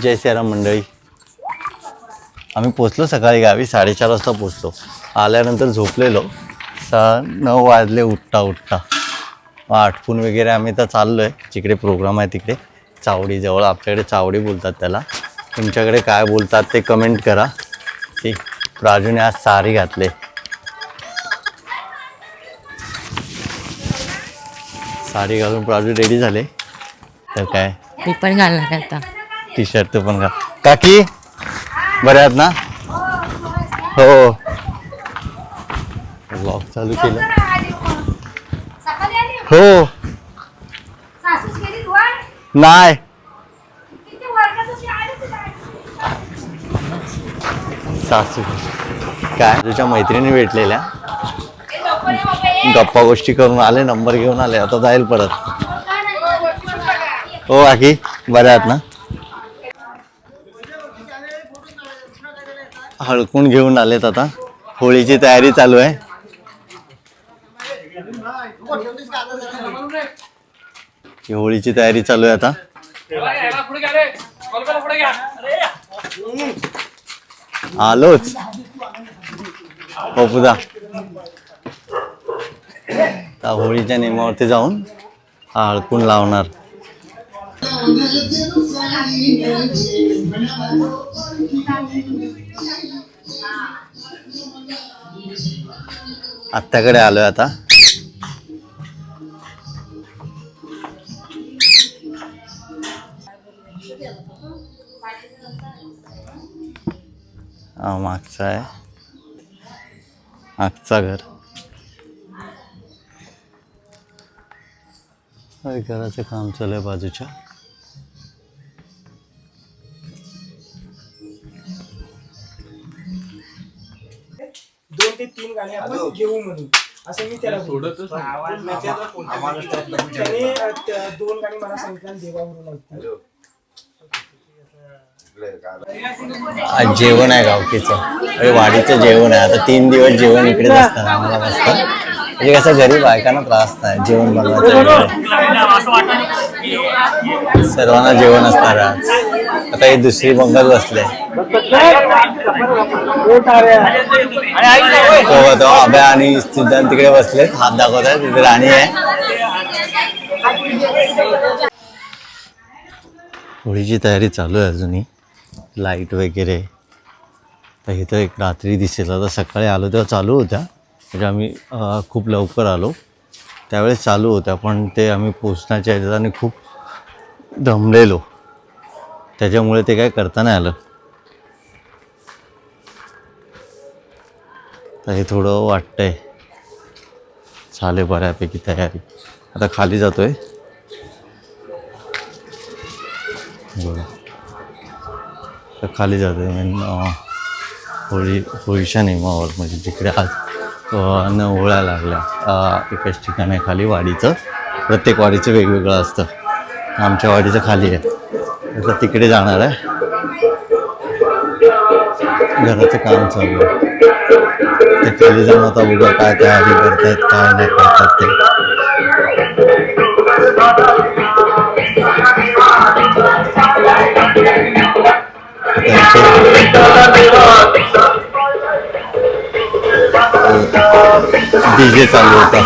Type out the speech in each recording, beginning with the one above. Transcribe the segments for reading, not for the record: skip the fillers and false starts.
जय श्रीराम मंडळी. आम्ही पोचलो सकाळी गावी 4:30 वाजता पोचलो. आल्यानंतर झोपलेलो 9 वाजले उठता आटपून वगैरे आम्ही तर चाललो आहे. जिकडे प्रोग्राम आहे तिकडे चावडीजवळ, आपल्याकडे चावडी बोलतात त्याला, तुमच्याकडे काय बोलतात ते कमेंट करा. ठीक, प्राजूने आज साडी घातले. साडी घालून प्राजू रेडी झाले. तर काय मी पण घालणार आहे आता टी शर्ट पण घाल. काकी बरे आहात ना? हो, ब्लॉग चालू केलं. हो नाही सासू काय तुझ्या मैत्रिणी भेटलेल्या, गप्पा गोष्टी करून आले, नंबर घेऊन आले. आता जाईल परत. हो काकी बरे आहात ना? हळकून घेऊन आलेत. आता होळीची तयारी चालू आहे. होळीची तयारी चालू आहे आता. आलोच हो पुदा. होळीच्या नियमावरती जाऊन हळकून लावणार. आत्याकडे आलोय आता. हा मागचा आहे, मागचा घर. घराचं काम चालू आहे बाजूच्या. दोन ते तीन गाणे आपण घेऊ म्हणून असं मी त्याला सोडतच. त्याने 2 गाणी मला सांगितलं देवावरून ऐकतो. आज जेवण आहे गावकीचं. अरे वाडीचं जेवण आहे. आता 3 दिवस जेवण इकडेच असतं आम्हाला. मस्त म्हणजे कसं गरीब बायकांना त्रास नाही जेवण बनवायचं. सर्वांना जेवण असणार आज. आता ही दुसरी बंगल बसले. अभय आणि सिद्धांत तिकडे बसलेत, हात दाखवत आहेत. तिथे राणी आहे. होळीची तयारी चालू आहे अजूनही. लाईट वगैरे तर इथं एक रात्री दिसेल. आता सकाळी आलो तेव्हा चालू होत्या, म्हणजे आम्ही खूप लवकर आलो त्यावेळेस चालू होत्या, पण ते आम्ही पोचण्याच्या ह्याच्यात आणि खूप दमलेलो त्याच्यामुळे ते काय करता नाही आलं. तर हे थोडं वाटतंय झाले बऱ्यापैकी तयारी. आता खाली जातोय. बरं, तर खाली जातोय होळीच्या नियमावर, म्हणजे जिकडे आज होळ्या लागल्या एकाच ठिकाणी खाली. वाडीचं प्रत्येक वाडीचं वेगवेगळं असतं. आमच्या वाडीचं खाली आहे. आता तिकडे जाणार आहे. घराचं काम चालू आहे. ते खाली जाऊन आता बघा काय तयारी करतायत काय नाही करतात ते. डीजे चालू होता.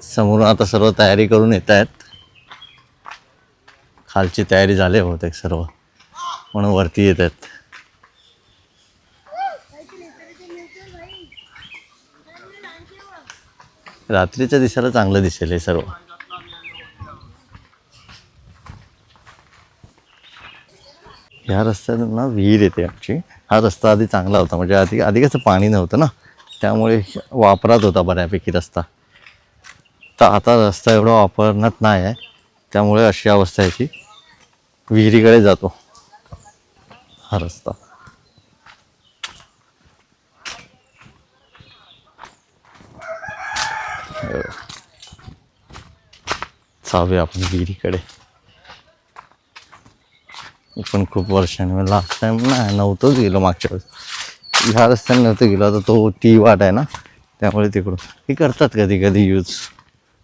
समोरून आता सर्व तयारी करून येत आहेत. खालची तयारी झाली बहुतेक सर्व, म्हणून वरती येत आहेत. रात्रीच्या दिसायला चांगलं दिसेल हे सर्व. ह्या रस्त्यातून ना विहीर येते आमची. हा रस्ता आधी चांगला होता, म्हणजे आधी कसं पाणी नव्हतं ना, त्यामुळे वापरात होता बऱ्यापैकी रस्ता. तर आता रस्ता एवढा वापरण्यात नाही आहे, त्यामुळे अशी अवस्था आहे की विहिरीकडे जातो हा रस्ता. जाऊया आपण विहिरीकडे. पण खूप वर्षांनी, लास्ट टाइम नाही नव्हतंच गेलो मागच्या वेळेस. ह्या रस्त्याने नव्हतं गेलो, आता तो ती वाट आहे ना त्यामुळे तिकडून हे करतात कधी कधी यूज,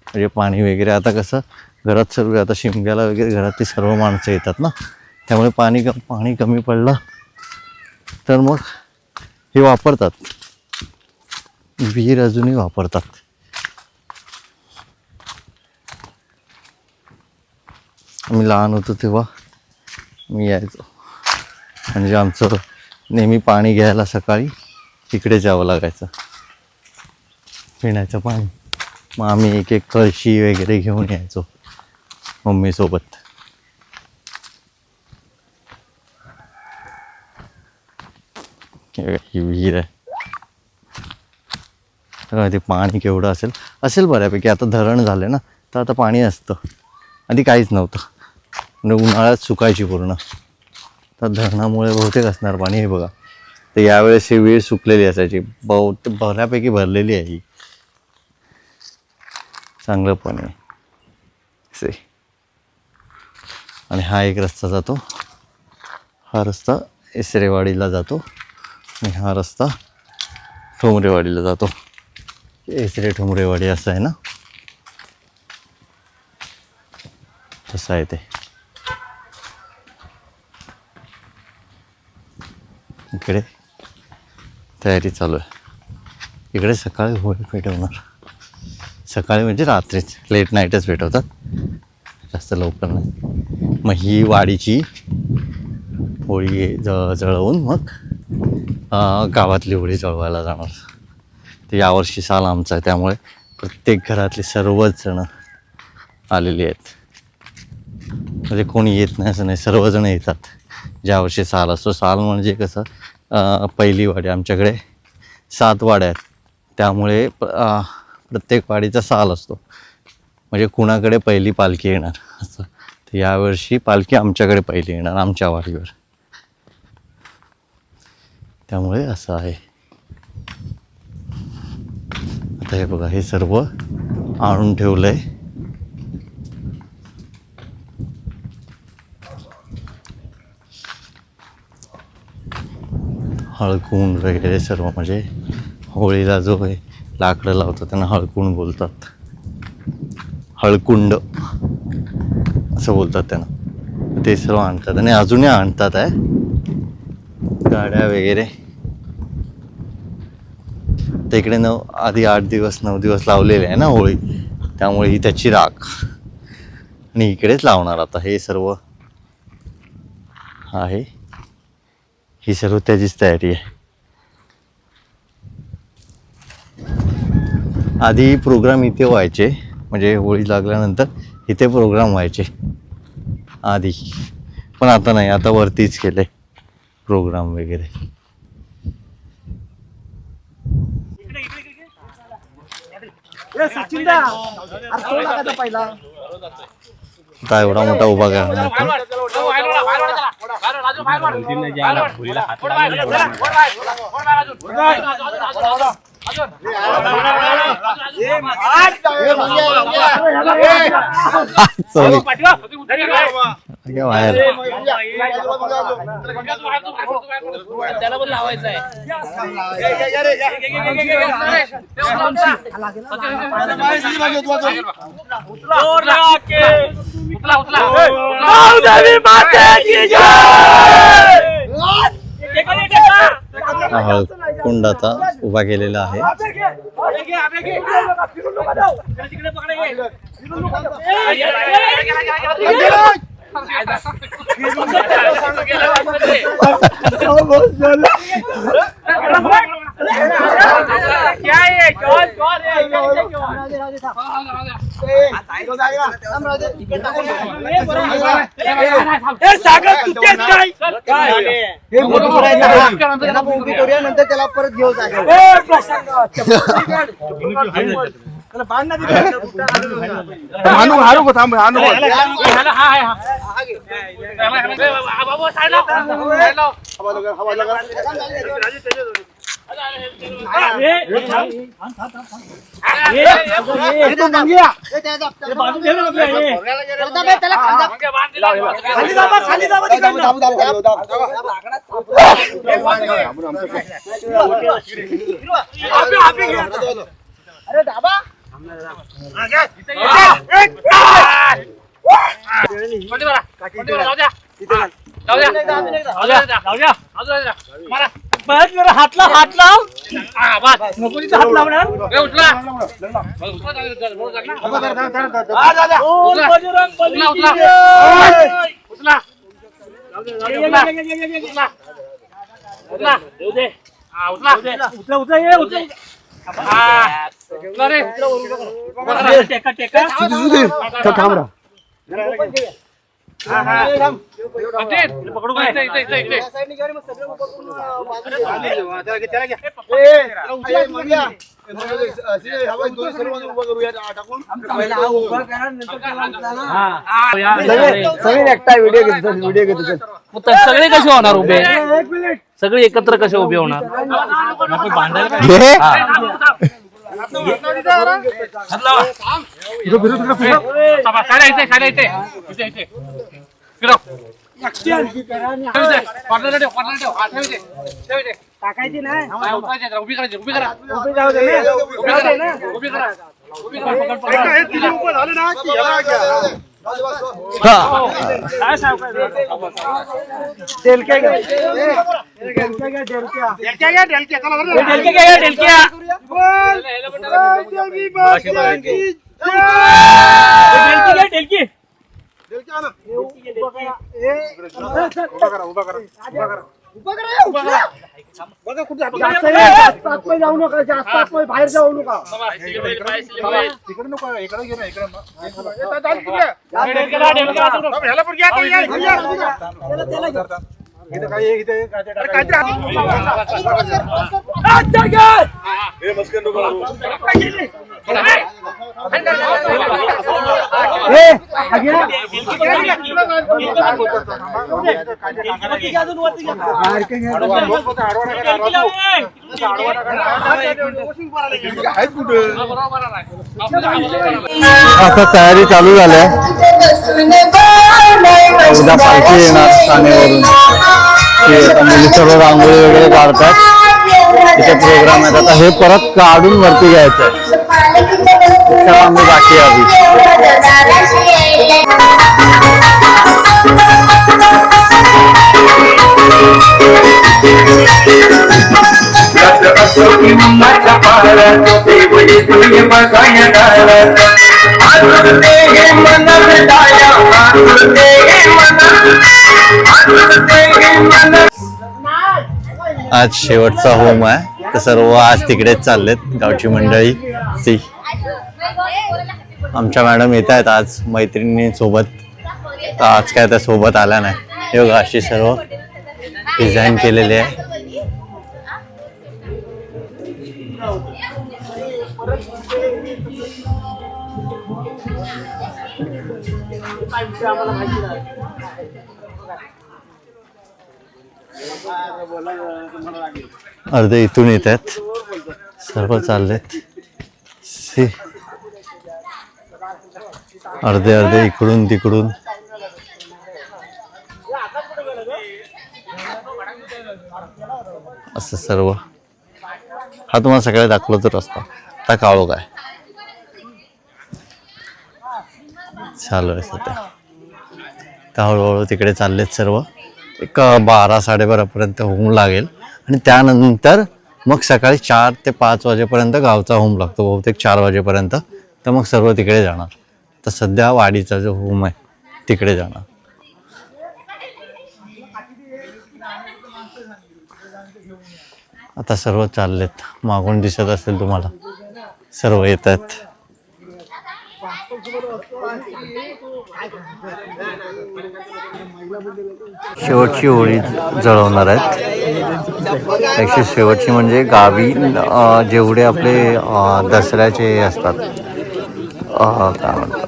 म्हणजे पाणी वगैरे. आता कसं घरात सर्व, आता शिमग्याला वगैरे घरातली सर्व माणसं येतात ना, त्यामुळे पाणी कमी पडलं तर मग हे वापरतात, विहीर अजूनही वापरतात. आम्ही लहान होतो तेव्हा मी यायचो, म्हणजे आमचं नेहमी पाणी घ्यायला सकाळी तिकडे जावं लागायचं पिण्याचं पाणी. मग आम्ही एक एक कळशी वगैरे घेऊन यायचो मम्मीसोबत. ही विहीर आहे. तर ते पाणी केवढं असेल बऱ्यापैकी. आता धरण झालं ना तर आता पाणी असतं, आधी काहीच नव्हतं, म्हणजे उन्हाळ्यात सुकायची पूर्ण. तर धरणामुळे बहुतेक असणार पाणी. हे बघा, तर यावेळेस ही विहीर सुकलेली असायची, बऱ्यापैकी भरलेली आहे ही, चांगलं पाणी आहे. आणि हा एक रस्ता जातो, हा रस्ता एसरेवाडीला जातो आणि हा रस्ता ठोंबरेवाडीला जातो. एसरे ठोंबरेवाडी असं आहे ना, तसं आहे ते. इकडे तयारी चालू आहे. इकडे सकाळी होळी पेटवणार, सकाळी म्हणजे रात्रीच, लेट नाईटच पेटवतात, जास्त लवकर नाही. मग ही वाडीची होळी जळवून मग गावातली होळी जळवायला जाणार. ते यावर्षी साल आमचा आहे, त्यामुळे प्रत्येक घरातले सर्वच जण आलेली आहेत, म्हणजे कोणी येत नाही असं नाही, सर्वजण येतात ज्या वर्षी साल असतो. साल म्हणजे कसं, पहिली वाडी, आमच्याकडे 7 वाड्या आहेत, त्यामुळे प्रत्येक वाडीचा साल असतो, म्हणजे कुणाकडे पहिली पालखी येणार असं. तर यावर्षी पालखी आमच्याकडे पहिली येणार, आमच्या वाडीवर, त्यामुळे असं आहे. आता हे बघा, हे सर्व आणून ठेवलं आहे. हळकुंड वगैरे सर्व, म्हणजे होळीला जो आहे लाकडं लावतात त्यांना हळकुंड बोलतात, हळकुंड असं बोलतात त्यांना. ते सर्व आणतात आणि अजूनही आणतात आहे, गाड्या वगैरे. तर इकडे आधी 8 दिवस 9 दिवस लावलेले आहे ना होळी, त्यामुळे ही त्याची राख, आणि इकडेच लावणार आता. हे सर्व आहे, ही सर्व त्याचीच तयारी आहे. आधी प्रोग्राम इथे व्हायचे, म्हणजे होळी लागल्यानंतर इथे प्रोग्राम व्हायचे आधी, पण आता नाही, आता वरतीच केले प्रोग्राम वगैरे. आता एवढा मोठा उभा करणार बाहेर. कुंड आता उभा केलेला आहे. नंतर त्याला परत घेऊन सगळे कसे होणार उभे सगळे एकत्र कसे उभे होणार टाकायची नाही उभी करायची उभी करा उभी करा जाऊ नका जास्त बाहेर जाऊ नका आता तयारी चालू झाल्या उद्या पालखी येणार ठाण्यावरून मुली सर्व रांगोळी वगैरे काढतात तिथे प्रोग्राम आहेत आता हे परत काढून वरती घ्यायचं आहे आम्ही बाकी आधी आज शेवटचा होम आहे तर सर्व आज तिकडेच चाललेत गावची मंडळी सी आमच्या मॅडम येत आहेत आज मैत्रिणी सोबत तर आज काय त्या सोबत आल्या नाही हे बघा अशी सर्व डिझाईन केलेली आहे अर्धे इथून येत आहेत सर्व चाललेत अर्धे अर्धे इकडून तिकडून असं सर्व हा तुम्हाला सगळ्या दाखवला तर रस्ता आता काळो काय चालू आहे सध्या तर हळूहळू तिकडे चाललेत सर्व एक 12-12:30 पर्यंत होम लागेल आणि त्यानंतर मग सकाळी 4 ते 5 वाजेपर्यंत गावचा होम लागतो बहुतेक 4 वाजेपर्यंत तर मग सर्व तिकडे जाणार तर सध्या वाडीचा जो होम आहे तिकडे जाणार आता सर्व चाललेत मागून दिसत असेल तुम्हाला सर्व येत आहेत शेवटची होळी जळवणार आहेत ॲक्च्युली शेवटची म्हणजे गावी जेवढे आपले दसऱ्याचे असतात काय म्हणतात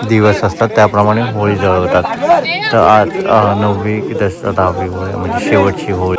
दिवस असतात त्याप्रमाणे होळी जळवतात. तर आज 9वी की 10वी होळी म्हणजे शेवटची होळी.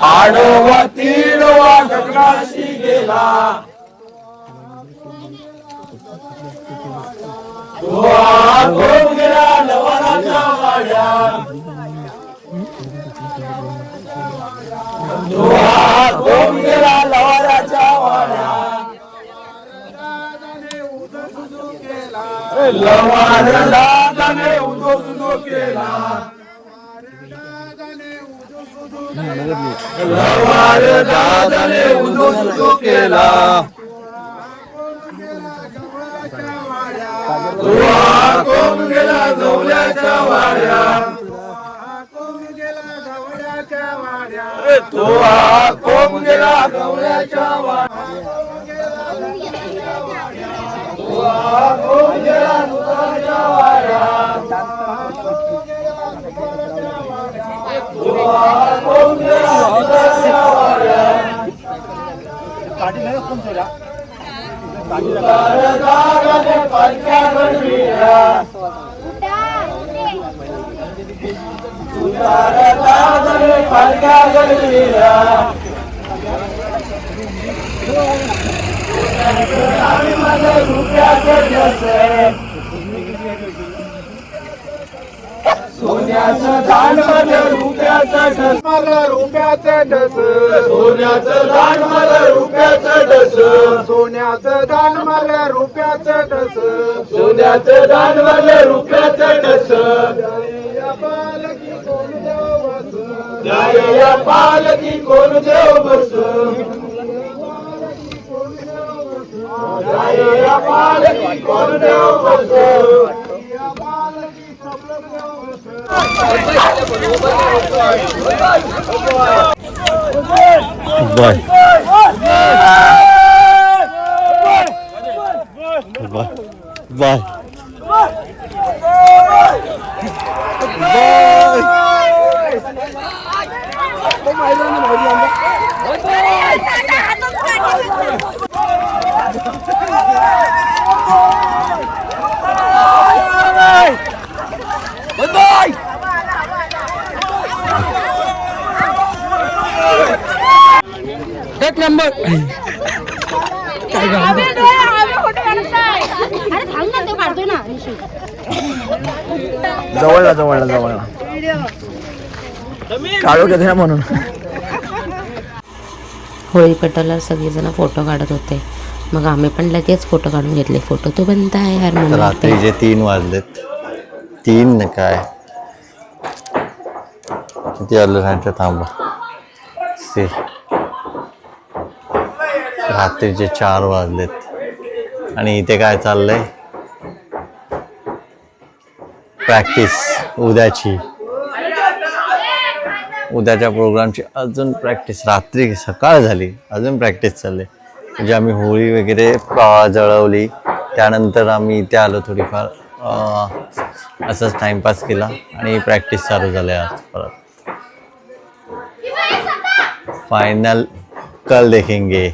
आडवा तीडवा गगनाशी गेला कोण गेला लवाराच्या वाड्यात कोण गेला लवाराच्या वाड्यात लवार दादाने उदो सुदो केला लवार दादाने उदो सुदो केला कोण गेला गवल्याच्या वाड्यात तो कोण गेला गवल्याच्या सोन्याचं दान माझं रुपयाचं ढस माझं रुपयाचं ढस सोन्याचं दान माझं रुपयाचं ढस सोन्याचं दान माझं रुपयाचं ढस सोन्याचं दान माझं रुपयाचं ढस या पालकी कोण देव बस या पालकी कोण देव बस बाय बाय एक नंबर जवळला जवळला जवळला काढू का द्या म्हणून. होळी पेटवल्यावर सगळेजण फोटो काढत होते, मग आम्ही पण लगेच फोटो काढून घेतले. फोटो तो बनता है हर मोमेंट पे. रात्रीचे 3 वाजलेत. 3 न काय किती वाजलं सांगते थांबा. रात्रीचे 4 वाजलेत आणि इथे काय चाललंय प्रॅक्टिस उद्याची. उद्याच्या प्रोग्रामची अजून प्रॅक्टिस. रात्री सकाळ झाली अजून प्रॅक्टिस चालली. म्हणजे आम्ही होळी वगैरे जळवली, त्यानंतर आम्ही इथे आलो, थोडीफार असंच टाइमपास केला आणि प्रॅक्टिस चालू झाली आज परत. फायनल कल देखेंगे.